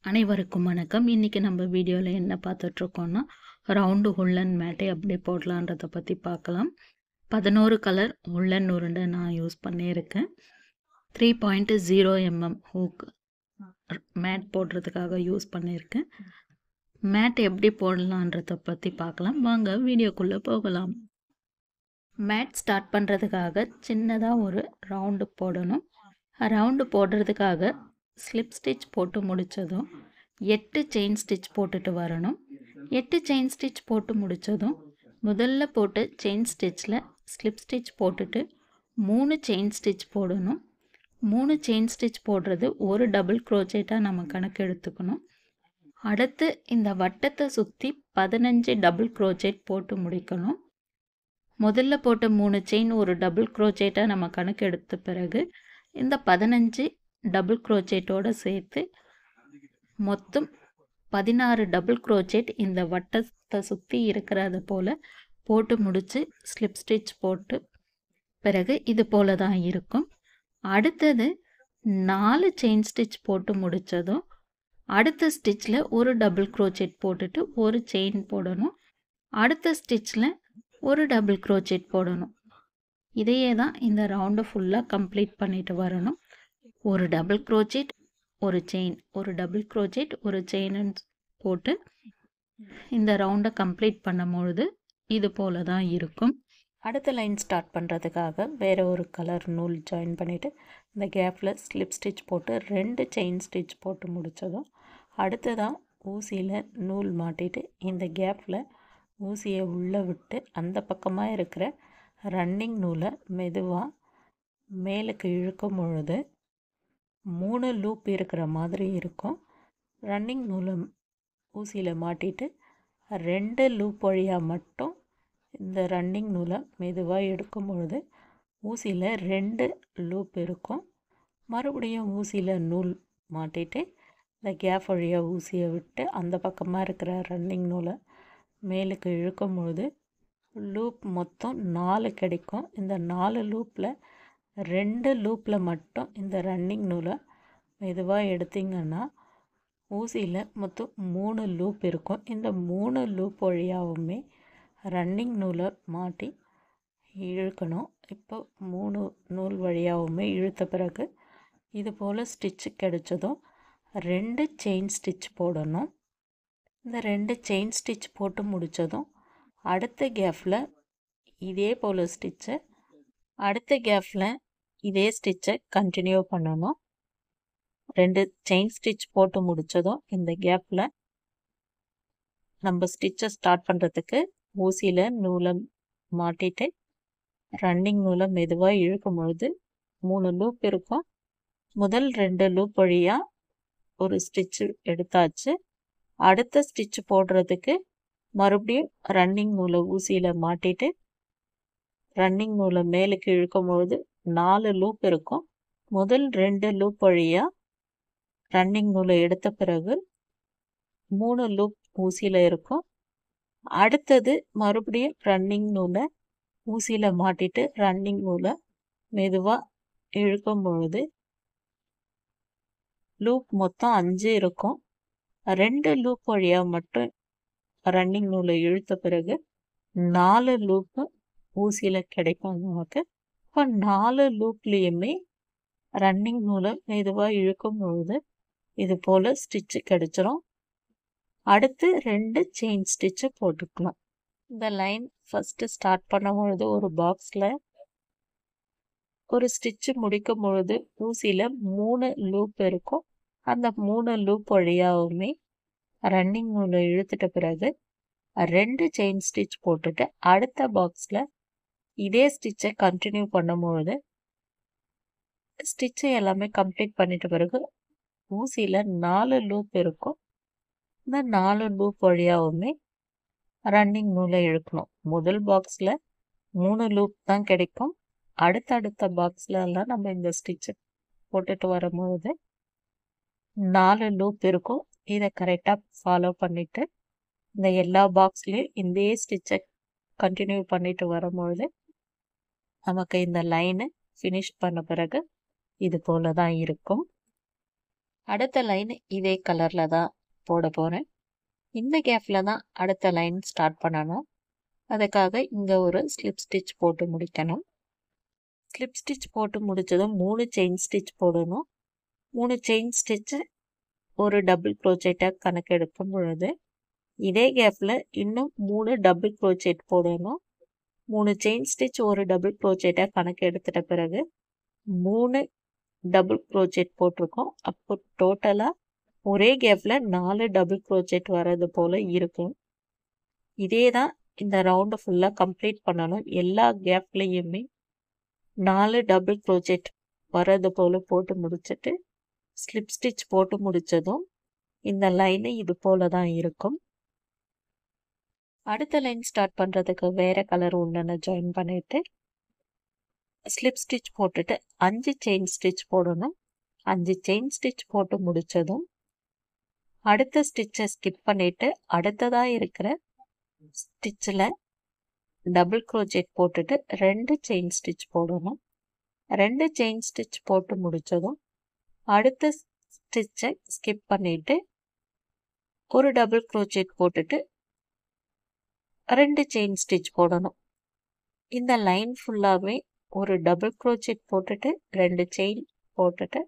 அனைவருக்கும் வணக்கம். இன்னைக்கு நம்ம வீடியோவில் என்ன பார்த்துட்ருக்கோன்னா ரவுண்டு உல்லன் மேட்டை எப்படி போடலான்றதை பற்றி பார்க்கலாம். 11 கலர் உல்லன் உருண்டை நான் யூஸ் பண்ணியிருக்கேன். 3.0 mm ஹூக் மேட் போடுறதுக்காக யூஸ் பண்ணியிருக்கேன். மேட் எப்படி போடலான்றதை பற்றி பார்க்கலாம். வாங்க வீடியோக்குள்ளே போகலாம். மேட் ஸ்டார்ட் பண்ணுறதுக்காக சின்னதாக ஒரு ரவுண்டு போடணும். ரவுண்டு போடுறதுக்காக ஸ்லிப் ஸ்டிச் போட்டு முடித்ததும் 8 செயின் ஸ்டிச் போட்டுட்டு வரணும். 8 செயின் ஸ்டிச் போட்டு முடித்ததும் முதல்ல போட்டு செயின் ஸ்டிச்சில் ஸ்லிப் ஸ்டிச் போட்டுட்டு 3 செயின் ஸ்டிச் போடணும். 3 செயின் ஸ்டிச் போடுறது ஒரு டபுள் க்ரோச்சேட்டாக நம்ம கணக்கு எடுத்துக்கணும். அடுத்து இந்த வட்டத்தை சுற்றி 15 டபுள் க்ரோச்சேட் போட்டு முடிக்கணும். முதல்ல போட்ட 3 செயின் ஒரு டபுள் க்ரோச்சேட்டாக நம்ம கணக்கு எடுத்த பிறகு இந்த 15 டபுள் க்ரோச்சேட்டோடு சேர்த்து மொத்தம் 16 டபுள் க்ரோச்சேட் இந்த வட்டத்தை சுற்றி இருக்கிறது போல் போட்டு முடித்து ஸ்லிப் ஸ்டிச் போட்டு பிறகு இது போல் தான் இருக்கும். அடுத்தது 4 செயின் ஸ்டிச் போட்டு முடித்ததும் அடுத்த ஸ்டிச்சில் ஒரு டபுள் க்ரோச்சேட் போட்டுட்டு ஒரு செயின் போடணும். அடுத்த ஸ்டிச்சில் ஒரு டபுள் க்ரோச்சேட் போடணும். இதையே தான் இந்த ரவுண்டை ஃபுல்லாக கம்ப்ளீட் பண்ணிட்டு வரணும். ஒரு டபுள் க்ரோச்சேட் ஒரு செயின், ஒரு டபுள் க்ரோச்சேட் ஒரு செயின் போட்டு இந்த ரவுண்டை கம்ப்ளீட் பண்ணும்பொழுது இது போல தான் இருக்கும். அடுத்த லைன் ஸ்டார்ட் பண்ணுறதுக்காக வேறு ஒரு கலர் நூல் ஜாயின் பண்ணிவிட்டு இந்த கேப்பில் ஸ்லிப் ஸ்டிச் போட்டு 2 செயின் ஸ்டிச் போட்டு முடித்ததும் அடுத்ததான் ஊசியில் நூல் மாட்டிட்டு இந்த கேப்பில் ஊசியை உள்ளே விட்டு அந்த பக்கமாக இருக்கிற ரன்னிங் நூலை மெதுவாக மேலுக்கு இழுக்கும் பொழுது 3 லூப் இருக்கிற மாதிரி இருக்கும். ரன்னிங் நூலை ஊசியில் மாட்டிட்டு 2 லூப் வழியாக மட்டும் இந்த ரன்னிங் நூலை மெதுவாக எடுக்கும் பொழுது ஊசியில் 2 லூப் இருக்கும். மறுபடியும் ஊசியில் நூல் மாட்டிட்டு இந்த கேப் வழியாக ஊசியை விட்டு அந்த பக்கமாக இருக்கிற ரன்னிங் நூலை மேலுக்கு இழுக்கும் பொழுது லூப் மொத்தம் 4 கிடைக்கும். இந்த 4 லூப்பில் 2 லூப்பில் மட்டும் இந்த ரன்னிங் நூலை மெதுவாக எடுத்திங்கன்னா ஊசியில் மொத்தம் 3 லூப் இருக்கும். இந்த 3 லூப் வழியாகவுமே ரன்னிங் நூலை மாட்டி இழுக்கணும். இப்போ 3 நூல் வழியாகவுமே இழுத்த பிறகு இது போல் ஸ்டிச்சு கிடைச்சதும் 2 செயின் ஸ்டிச் போடணும். இந்த 2 செயின் ஸ்டிச் போட்டு முடித்ததும் அடுத்த கேப்பில் இதே போல் ஸ்டிச்சை அடுத்த கேப்பில் இதே ஸ்டிச்சை கண்டினியூ பண்ணணும். 2 செயின் ஸ்டிச் போட்டு முடித்ததும் இந்த கேப்பில் நம்ம ஸ்டிச்சை ஸ்டார்ட் பண்ணுறதுக்கு ஊசியில் நூலை மாட்டிட்டு ரன்னிங் நூலை மெதுவாக இழுக்கும் பொழுது 3 லூப் இருக்கும். முதல் 2 லூப் வழியாக ஒரு ஸ்டிச்சு எடுத்தாச்சு. அடுத்த ஸ்டிச்சு போடுறதுக்கு மறுபடியும் ரன்னிங் நூலை ஊசியில் மாட்டிட்டு ரன்னிங் நூலை மேலுக்கு இழுக்கும் பொழுது 4 லூப் இருக்கும். முதல் 2 லூப் வழியாக ரன்னிங் நூலை எடுத்த பிறகு 3 லூப் ஊசியில் இருக்கும். அடுத்தது மறுபடியும் ரன்னிங் நூலை ஊசியில் மாட்டிட்டு ரன்னிங் நூலை மெதுவாக இழுக்கும் பொழுது லூப் மொத்தம் 5 இருக்கும். 2 லூப் வழியாக மட்டும் ரன்னிங் நூலை இழுத்த பிறகு 4 லூப்பு ஊசியில் கிடைக்கும் நமக்கு. இப்போ 4 லூப்லேயுமே ரன்னிங் நூலை மெதுவாக இழுக்கும் பொழுது இது போல் ஸ்டிச்சு கிடைச்சிரும். அடுத்து 2 செயின் ஸ்டிச்சு போட்டுக்கணும். இந்த லைன் ஃபஸ்ட்டு ஸ்டார்ட் பண்ணும் பொழுது ஒரு பாக்ஸில் ஒரு ஸ்டிச்சு முடிக்கும் பொழுது ஊசியில் 3 லூப் இருக்கும். அந்த 3 லூப் வழியாகவுமே ரன்னிங் நூலை இழுத்துட்ட பிறகு 2 செயின் ஸ்டிச் போட்டுட்டு அடுத்த பாக்ஸில் இதே ஸ்டிச்சை கண்டினியூ பண்ணும்பொழுது ஸ்டிச்சை எல்லாமே கம்ப்ளீட் பண்ணிட்ட பிறகு ஊசியில் 4 லூப் இருக்கும். இந்த 4 லூப் வழியாகவுமே ரன்னிங் நூலை இழுக்கணும். முதல் பாக்ஸில் 3 லூப் தான் கிடைக்கும். அடுத்தடுத்த பாக்ஸ்லலாம் நம்ம இந்த ஸ்டிச்சை போட்டுட்டு வரும்பொழுது 4 லூப் இருக்கும். இதை கரெக்டாக ஃபாலோ பண்ணிவிட்டு இந்த எல்லா பாக்ஸ்லேயும் இந்த ஸ்டிச்சை கண்டினியூ பண்ணிட்டு வரும்பொழுது நமக்கு இந்த லைனை ஃபினிஷ் பண்ண பிறகு இது போல தான் இருக்கும். அடுத்த லைன் இதே கலரில் தான் போட போகிறேன். இந்த கேப்பில் தான் அடுத்த லைன் ஸ்டார்ட் பண்ணணும். அதுக்காக இங்கே ஒரு ஸ்லிப் ஸ்டிச் போட்டு முடிக்கணும். ஸ்லிப் ஸ்டிச் போட்டு முடித்ததும் 3 செயின் ஸ்டிச் போடணும். 3 செயின் ஸ்டிச்சு ஒரு டபுள் க்ரோச்சேட்டாக கணக்கெடுக்கும் பொழுது இதே கேப்பில் இன்னும் 3 டபுள் க்ரோச்சேட் போடணும். 3 செயின் ஸ்டிச் ஒரு டபுள் க்ரோச்சேட்டாக கணக்கு எடுத்துட்ட பிறகு 3 டபுள் க்ரோச்சேட் போட்டிருக்கோம். அப்போ டோட்டலாக ஒரே கேப்பில் 4 டபுள் க்ரோச்சேட் வர்றது போல் இருக்கும். இதே தான் இந்த ரவுண்டை ஃபுல்லாக கம்ப்ளீட் பண்ணணும். எல்லா கேப்லேயுமே 4 டபுள் க்ரோச்சேட் வர்றது போல் போட்டு முடிச்சுட்டு ஸ்லிப் ஸ்டிச் போட்டு முடித்ததும் இந்த லைனு இது போல தான் இருக்கும். அடுத்த லைன் ஸ்டார்ட் பண்ணுறதுக்கு வேறு கலர் உள்ளன ஜாயின் பண்ணிவிட்டு ஸ்லிப் ஸ்டிச் போட்டுட்டு 5 செயின் ஸ்டிச் போடணும். 5 செயின் ஸ்டிச் போட்டு முடித்ததும் அடுத்த ஸ்டிச்சை ஸ்கிப் பண்ணிவிட்டு அடுத்ததாக இருக்கிற ஸ்டிச்சில் டபுள் க்ரோச்சேட் போட்டுட்டு 2 செயின் ஸ்டிச் போடணும். 2 செயின் ஸ்டிச் போட்டு முடித்ததும் அடுத்த ஸ்டிச்சை ஸ்கிப் பண்ணிவிட்டு ஒரு டபுள் க்ரோச்சேட் போட்டுட்டு 2 செயின் ஸ்டிச் போடணும். இந்த லைன் ஃபுல்லாகவே ஒரு டபுள் க்ரோச்சேட் போட்டுட்டு 2 செயின் போட்டுட்டு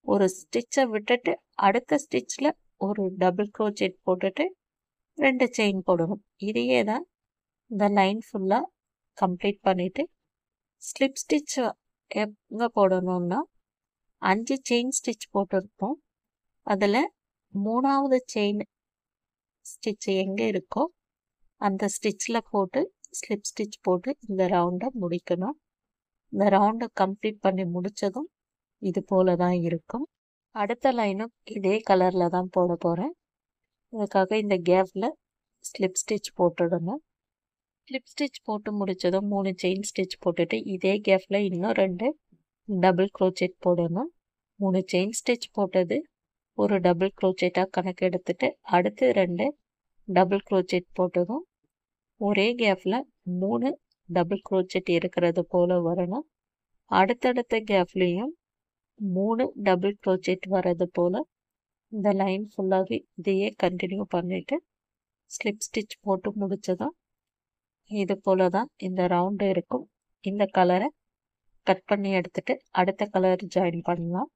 ஒரு ஸ்டிச்சை விட்டுட்டு அடுத்த ஸ்டிச்சில் ஒரு டபுள் க்ரோச்சேட் போட்டுட்டு 2 செயின் போடணும். இதையே தான் இந்த லைன் ஃபுல்லாக கம்ப்ளீட் பண்ணிவிட்டு ஸ்லிப் ஸ்டிச் எங்கே போடணும்னா 5 செயின் ஸ்டிச் போட்டிருப்போம். அதில் 3வது செயின் ஸ்டிச் எங்கே இருக்கோ அந்த ஸ்டிச்சில் போட்டு ஸ்லிப் ஸ்டிச் போட்டு இந்த ரவுண்டை முடிக்கணும். இந்த ரவுண்டை கம்ப்ளீட் பண்ணி முடித்ததும் இது போல தான் இருக்கும். அடுத்த லைனும் இதே கலரில் தான் போட போகிறேன். அதுக்காக இந்த கேப்பில் ஸ்லிப் ஸ்டிச் போட்டுடணும். ஸ்லிப் ஸ்டிச் போட்டு முடித்ததும் 3 செயின் ஸ்டிச் போட்டுட்டு இதே கேப்பில் இன்னும் 2 டபுள் க்ரோச்சேட் போடணும். 3 செயின் ஸ்டிச் போட்டது ஒரு டபுள் க்ரோச்சேட்டாக கணக்கு எடுத்துட்டு அடுத்து 2 டபுள் க்ரோச்சேட் போட்டதும் ஒரே கேப்பில் 3 டபுள் க்ரோச்சேட் இருக்கிறது போல் வரணும். அடுத்தடுத்த கேப்லேயும் 3 டபுள் க்ரோச்சேட் வர்றது போல் இந்த லைன் ஃபுல்லாகவே இதையே கண்டினியூ பண்ணிவிட்டு ஸ்லிப் ஸ்டிச் போட்டு முடித்ததும் இது போல் தான் இந்த ரவுண்டு இருக்கும். இந்த கலரை கட் பண்ணி எடுத்துகிட்டு அடுத்த கலர் ஜாயின் பண்ணலாம்.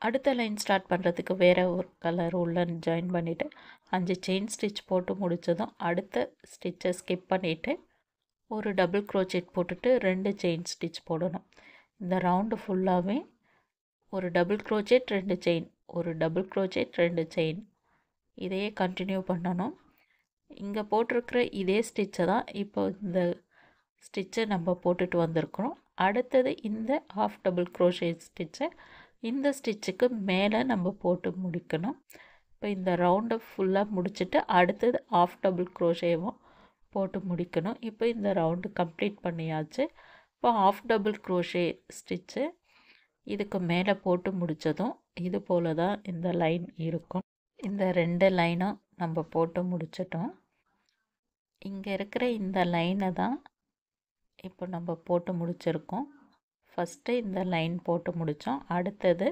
அடுத்த லைன் ஸ்டார்ட் பண்ணுறதுக்கு வேறு ஒரு கலர் உள்ள ஜாயின் பண்ணிவிட்டு 5 செயின் ஸ்டிச் போட்டு முடித்ததும் அடுத்த ஸ்டிச்சை ஸ்கிப் பண்ணிவிட்டு ஒரு டபுள் க்ரோச்சேட் போட்டுட்டு 2 செயின் ஸ்டிச் போடணும். இந்த ரவுண்டு ஃபுல்லாகவே ஒரு டபுள் க்ரோச்சேட் 2 செயின், ஒரு டபுள் க்ரோச்சேட் 2 செயின், இதையே கண்டினியூ பண்ணணும். இங்கே போட்டிருக்கிற இதே ஸ்டிச்சை தான் இப்போ இந்த ஸ்டிச்சை நம்ம போட்டுட்டு வந்திருக்கிறோம். அடுத்தது இந்த ஹாஃப் டபுள் க்ரோச்சேட் ஸ்டிச்சை இந்த ஸ்டிச்சுக்கு மேலே நம்ம போட்டு முடிக்கணும். இப்போ இந்த ரவுண்டை ஃபுல்லாக முடிச்சுட்டு அடுத்தது ஹாஃப் டபுள் க்ரோஷேவும் போட்டு முடிக்கணும். இப்போ இந்த ரவுண்டு கம்ப்ளீட் பண்ணியாச்சு. இப்போ ஹாஃப் டபுள் க்ரோஷே ஸ்டிச்சு இதுக்கு மேலே போட்டு முடித்ததும் இது போல் தான் இந்த லைன் இருக்கும். இந்த 2 லைனும் நம்ம போட்டு முடிச்சிட்டோம். இங்கே இருக்கிற இந்த லைனை தான் இப்போ நம்ம போட்டு முடிச்சிருக்கோம். ஃபஸ்ட்டு இந்த லைன் போட்டு முடித்தோம், அடுத்தது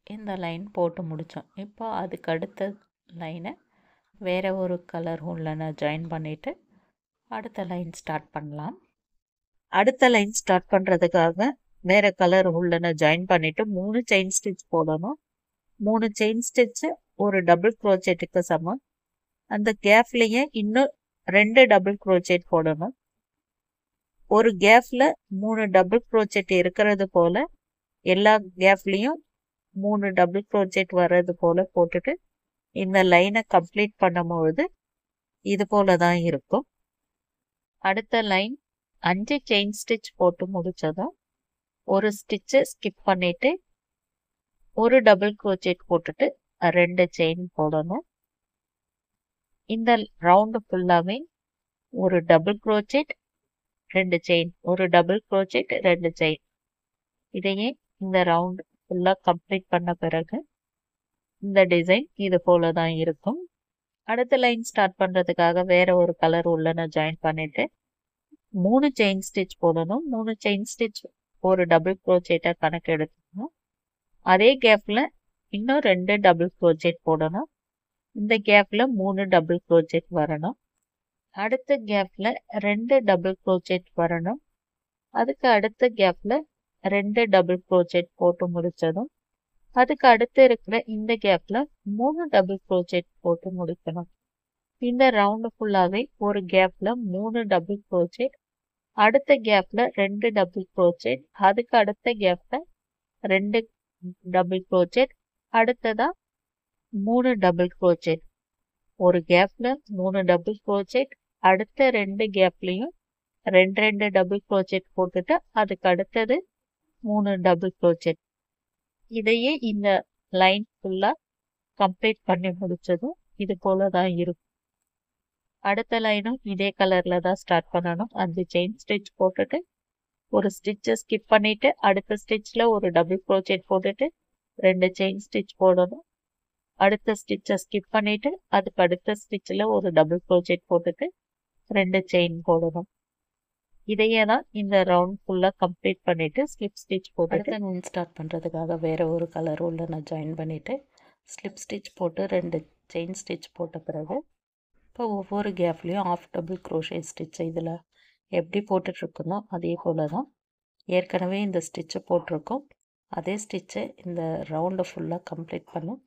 இந்த லைன் போட்டு முடித்தோம். இப்போ அதுக்கு அடுத்த லைனை வேறு ஒரு கலர் உள்ளன ஜாயின் பண்ணிவிட்டு அடுத்த லைன் ஸ்டார்ட் பண்ணலாம். அடுத்த லைன் ஸ்டார்ட் பண்ணுறதுக்காக வேறு கலர் உள்ளன ஜாயின் பண்ணிவிட்டு 3 செயின் ஸ்டிச் போடணும். 3 செயின் ஸ்டிச்சு ஒரு டபுள் க்ரோச்சேட்டுக்கு சமம். அந்த கேப்லேயே இன்னும் 2 டபுள் க்ரோச்சேட் போடணும். ஒரு கேப்பில் 3 டபுள் க்ரோச்சேட் இருக்கிறது போல் எல்லா கேப்லேயும் 3 டபுள் க்ரோச்சேட் வர்றது போல் போட்டுட்டு இந்த லைனை கம்ப்ளீட் பண்ணும்பொழுது இது போல தான் இருக்கும். அடுத்த லைன் 5 செயின் ஸ்டிச் போட்டு முடித்ததும் ஒரு ஸ்டிச்சை ஸ்கிப் பண்ணிவிட்டு ஒரு டபுள் க்ரோச்சேட் போட்டுட்டு 2 செயின் போடணும். இந்த ரவுண்டு ஃபுல்லாகவே ஒரு டபுள் க்ரோச்சேட் 2 செயின், ஒரு டபுள் க்ரோச்சேட் 2 செயின், இதையே இந்த ரவுண்டு ஃபுல்லாக கம்ப்ளீட் பண்ண பிறகு இந்த டிசைன் இது போல தான் இருக்கும். அடுத்த லைன் ஸ்டார்ட் பண்ணுறதுக்காக வேறு ஒரு கலர் உள்ளன ஜாயின் பண்ணிவிட்டு 3 செயின் ஸ்டிச் போடணும். 3 செயின் ஸ்டிச் ஒரு டபுள் க்ரோச்சேட்டாக கணக்கு எடுத்துக்கணும். அதே கேப்பில் இன்னும் 2 டபுள் crochet போடணும். இந்த கேப்ல 3 டபுள் crochet வரணும். அடுத்த கேப்ல 2 டபுள் crochet வரணும். அதுக்கு அடுத்த கேப்ல 2 டபுள் crochet போட்டு முடிச்சதும் அதுக்கு அடுத்து இருக்கிற இந்த கேப்ல 3 டபுள் crochet போட்டு முடிக்கணும். இந்த ரவுண்ட் ஃபுல்லாவே ஒரு கேப்ல 3 டபுள் crochet, அடுத்த கேப்ல 2 டபுள் crochet, அதுக்கு அடுத்த கேப்ல 2 டபுள் crochet, அடுத்ததா 3 டபுள் crochet. ஒரு கேப்ல 3 டபுள் crochet, அடுத்த 2 கேப்லயும் 2 டபுள் crochet போட்டுட்டு அதுக்கு அடுத்தது 3 டபுள் crochet. இதையே இந்த லைன் ஃபுல்லா கம்ப்ளீட் பண்ணி முடிச்சதும் இது போல தான் இருக்கும். அடுத்த லைனும் இதே கலர்ல தான் ஸ்டார்ட் பண்ணணும். 5 செயின் ஸ்டிச் போட்டுட்டு ஒரு ஸ்டிச்சை ஸ்கிப் பண்ணிட்டு அடுத்த ஸ்டிச்ல ஒரு டபுள் crochet போட்டுட்டு 2 செயின் ஸ்டிச் போடணும். அடுத்த ஸ்டிச்சை ஸ்கிப் பண்ணிட்டு அதுக்கு அடுத்த ஸ்டிச்ல ஒரு டபுள் crochet போட்டுட்டு 2 செயின் போடணும். இதையே தான் இந்த ரவுண்ட் ஃபுல்லா கம்ப்ளீட் பண்ணிட்டு ஸ்லிப் ஸ்டிச் போட்டுட்டு அடுத்த ஸ்டார்ட் பண்ணுறதுக்காக வேறு ஒரு கலர் உள்ள நான் ஜாயின் பண்ணிவிட்டு ஸ்லிப் ஸ்டிச் போட்டு 2 செயின் ஸ்டிச் போட்ட பிறகு இப்போ ஒவ்வொரு கேப்லேயும் ஆஃப் டபுள் crochet ஸ்டிச்சை இதில் எப்படி போட்டுட்ருக்கனோ அதே போல் தான் ஏற்கனவே இந்த ஸ்டிச்சை போட்டிருக்கோம். அதே ஸ்டிச்சை இந்த ரவுண்டை ஃபுல்லாக கம்ப்ளீட் பண்ண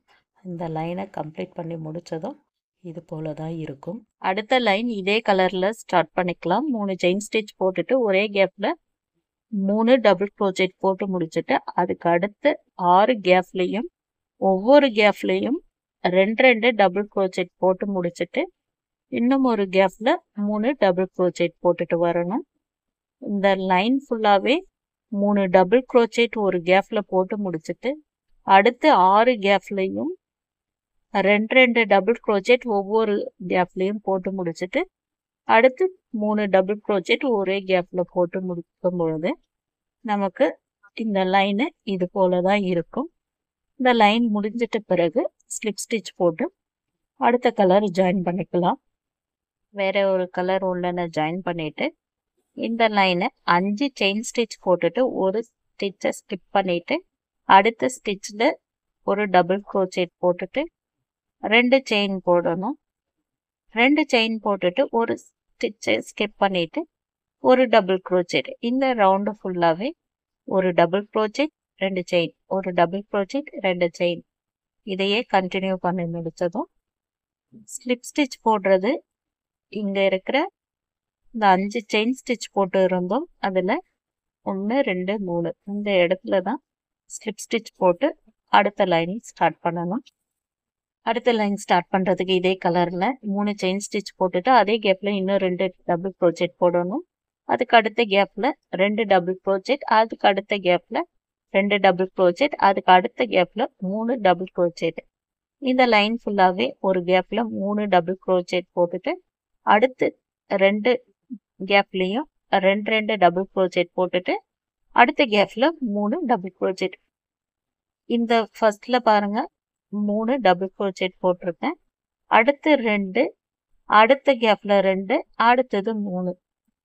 இந்த லைனை கம்ப்ளீட் பண்ணி முடித்ததும் இது போல தான் இருக்கும். அடுத்த லைன் இதே கலர்ல ஸ்டார்ட் பண்ணிக்கலாம். 3 செயின் ஸ்டிச் போட்டுட்டு ஒரே கேப்ல 3 டபுள் crochet போட்டு முடிச்சுட்டு அதுக்கு அடுத்து 6 கேப்லையும் ஒவ்வொரு கேப்லையும் 2 டபுள் crochet போட்டு முடிச்சுட்டு இன்னும் ஒரு கேப்ல 3 டபுள் crochet போட்டுட்டு வரணும். இந்த லைன் ஃபுல்லாவே 3 டபுள் crochet ஒரு கேப்ல போட்டு முடிச்சுட்டு அடுத்து 6 கேப்லையும் 2 டபுள் crochet ஒவ்வொரு கேப்லையும் போட்டு முடிச்சுட்டு அடுத்து 3 டபுள் crochet ஒரே கேப்ல போட்டு முடிக்கும் பொழுது நமக்கு இந்த லைனு இது போல தான் இருக்கும். இந்த லைன் முடிஞ்சிட்ட பிறகு ஸ்லிப் ஸ்டிச் போட்டு அடுத்த கலர் ஜாயின் பண்ணிக்கலாம். வேற ஒரு கலர் உள்ளன ஜாயின் பண்ணிட்டு இந்த லைனை 5 செயின் ஸ்டிச் போட்டுட்டு ஒரு ஸ்டிச்சை ஸ்கிப் பண்ணிட்டு அடுத்த ஸ்டிச்சில் ஒரு டபுள் crochet போட்டுட்டு 2 செயின் போடணும். 2 செயின் போட்டுட்டு ஒரு ஸ்டிச்சை ஸ்கிப் பண்ணிட்டு ஒரு டபுள் crochet. இந்த ரவுண்டு ஃபுல்லாவே ஒரு டபுள் crochet 2 செயின், ஒரு டபுள் crochet 2 செயின். இதையே கண்டினியூ பண்ணி முடிச்சதும் ஸ்லிப் ஸ்டிச் போடுறது இங்க இருக்கிற இந்த 5 செயின் ஸ்டிச் போட்டு இருந்தோம் அதில் 1 2 3 இந்த இடத்துல தான் ஸ்லிப் ஸ்டிச் போட்டு அடுத்த லைன் ஸ்டார்ட் பண்ணணும். அடுத்த லைன் ஸ்டார்ட் பண்ணுறதுக்கு இதே கலரில் 3 செயின் ஸ்டிச் போட்டுட்டு அதே கேப்பில் இன்னும் 2 டபுள் crochet போடணும். அதுக்கு அடுத்த கேப்பில் 2 டபுள் crochet, அதுக்கு அடுத்த கேப்பில் 2 டபுள் crochet, அதுக்கு அடுத்த கேப்பில் 3 டபுள் crochet. இந்த லைன் ஃபுல்லாகவே ஒரு கேப்பில் 3 டபுள் crochet போட்டுட்டு அடுத்து 2 கேப்லேயும் 2 டபுள் crochet போட்டுட்டு அடுத்த கேப்பில் 3 டபுள் crochet. இந்த ஃபர்ஸ்ட்ல பாருங்க 3 டபுள் crochet போட்டிருக்கேன். அடுத்து 2, அடுத்த கேப்ல 2, அடுத்தது 3.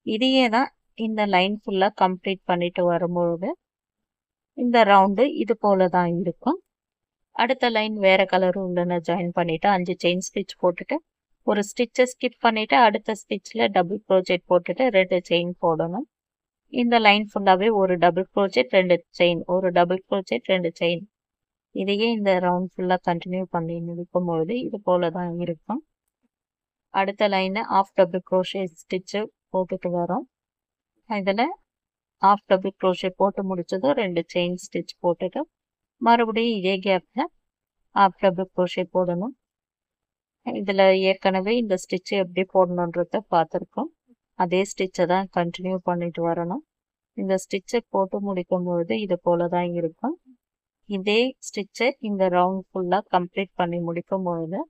இதையே தான் இந்த லைன் ஃபுல்லாக கம்ப்ளீட் பண்ணிட்டு வரும்பொழுது இந்த ரவுண்டு இது போல தான் இருக்கும். அடுத்த லைன் வேற கலர் உள்ளன ஜாயின் பண்ணிட்டு 5 செயின் ஸ்டிச் போட்டுட்டு ஒரு ஸ்டிச்சை ஸ்கிப் பண்ணிட்டு அடுத்த ஸ்டிச்சில் டபுள் crochet போட்டுட்டு 2 செயின் போடணும். இந்த லைன் ஃபுல்லாகவே ஒரு டபுள் crochet 2 செயின், ஒரு டபுள் crochet 2 செயின். இதையே இந்த ரவுண்ட் ஃபுல்லாக கண்டினியூ பண்ணி முடிக்கும் பொழுது இது போல தான் இருக்கும். அடுத்த லைனை ஆஃப் டபுள் crochet ஸ்டிச்சு போட்டுட்டு வரோம். இதில் ஆஃப் டபுள் crochet போட்டு முடிச்சதும் 2 செயின் ஸ்டிச் போட்டுட்டு மறுபடியும் இதே கேப்பில் ஆஃப் டபுள் crochet போடணும். இதில் ஏற்கனவே இந்த ஸ்டிச்சு எப்படி போடணுன்றத பார்த்துருக்கோம். அதே ஸ்டிச்சை தான் கண்டினியூ பண்ணிட்டு வரணும். இந்த ஸ்டிச்சை போட்டு முடிக்கும் பொழுது இது போல தான் இருக்கும். இதே ஸ்டிச்சை இந்த ரவுண்ட் ஃபுல்லாக கம்ப்ளீட் பண்ணி முடிக்கும் பொழுது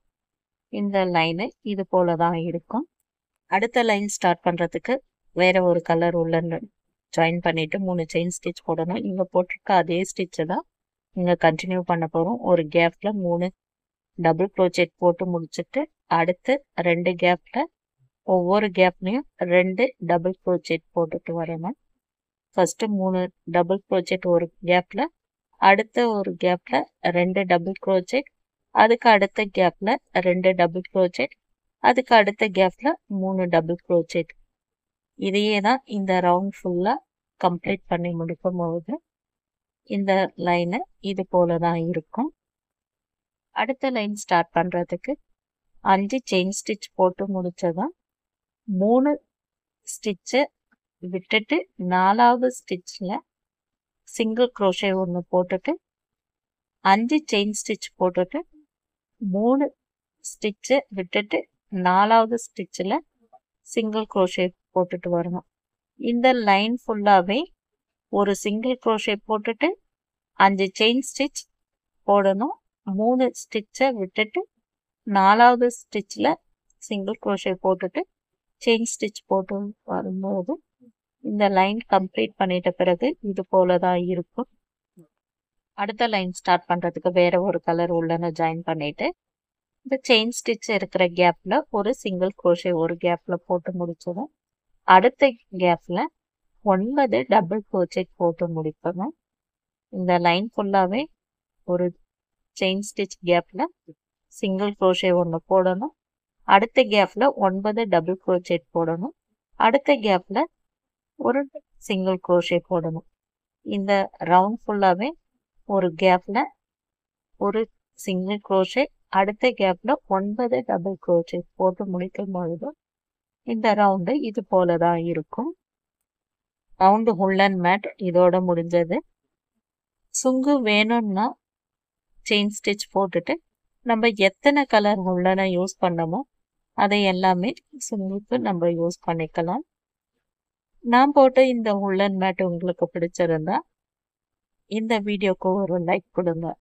இந்த லைனு இது போல தான் இருக்கும். அடுத்த லைன் ஸ்டார்ட் பண்ணுறதுக்கு வேற ஒரு கலர் உள்ள ஜாயின் பண்ணிட்டு 3 செயின் ஸ்டிச் போடணும். இங்கே போட்டிருக்க அதே ஸ்டிச்சை தான் இங்கே கண்டினியூ பண்ண போகிறோம். ஒரு கேப்பில் 3 டபுள் crochet போட்டு முடிச்சுட்டு அடுத்து 2 கேப்பில் ஒவ்வொரு கேப்லையும் 2 டபுள் crochet போட்டுட்டு வரணும். ஃபர்ஸ்ட் 3 டபுள் crochet ஒரு கேப்பில், அடுத்த ஒரு கேப்ல 2 டபுள் crochet, அதுக்கு அடுத்த கேப்ல 2 டபுள் crochet, அதுக்கு அடுத்த கேப்ல 3 டபுள் crochet. இதையே தான் இந்த ரவுண்ட் ஃபுல்லா கம்ப்ளீட் பண்ணி முடிக்கும் போது இந்த லைன் இது போல தான் இருக்கும். அடுத்த லைன் ஸ்டார்ட் பண்றதுக்கு 5 செயின் ஸ்டிட்ச் போட்டு முடிச்சதும் 3 ஸ்டிட்ச் விட்டுட்டு 4வது ஸ்டிட்ச்ல சிங்கிள் crochet ஒன்று போட்டுட்டு 5 செயின் ஸ்டிட்ச் போட்டுட்டு 3 ஸ்டிட்ச் விட்டுட்டு 4வது ஸ்டிட்ச்ல சிங்கிள் crochet போட்டுட்டு வரணும். இந்த லைன் ஃபுல்லாவே ஒரு சிங்கிள் crochet போட்டுட்டு 5 செயின் ஸ்டிட்ச் போடணும். 3 ஸ்டிட்சை விட்டுட்டு 4வது ஸ்டிட்ச்ல சிங்கிள் crochet போட்டுட்டு செயின் ஸ்டிட்ச் போட்டு வரும்போது இந்த லைன் கம்ப்ளீட் பண்ணிட்ட பிறகு இது போல தான் இருக்கும். அடுத்த லைன் ஸ்டார்ட் பண்றதுக்கு வேற ஒரு கலர் உள்ளன ஜாயின் பண்ணிட்டு இந்த செயின் ஸ்டிட்ச் இருக்கிற கேப்ல ஒரு சிங்கிள் crochet ஒரு கேப்ல போட்டு முடிச்சதும் அடுத்த கேப்ல 9 டபுள் crochet போட்டு முடிக்கணும். இந்த லைன் ஃபுல்லாவே ஒரு செயின் ஸ்டிட்ச் கேப்ல சிங்கிள் crochet ஒன்று போடணும். அடுத்த கேப்ல 9 டபுள் crochet போடணும். அடுத்த கேப்ல ஒரு சிங்கிள் crochet போடணும். இந்த ரவுண்ட் ஃபுல்லாவே ஒரு கேப்ல ஒரு சிங்கிள் crochet, அடுத்த கேப்ல 9 டபுள் crochet போட்டு முடிக்கும் பொழுது இந்த ரவுண்டு இது போல தான் இருக்கும். ரவுண்டு உல்லன் மேட் இதோட முடிஞ்சது. சுங்கு வேணும்னா செயின் ஸ்டிட்ச் போட்டுட்டு நம்ம எத்தனை கலர் உள்ளனை யூஸ் பண்ணமோ அதை எல்லாமே சுங்குக்கு நம்ம யூஸ் பண்ணிக்கலாம். நான் போட்ட இந்த உல்லன் மேட் உங்களுக்கு பிடிச்சிருந்தா இந்த வீடியோக்கு ஒரு லைக் கொடுங்க.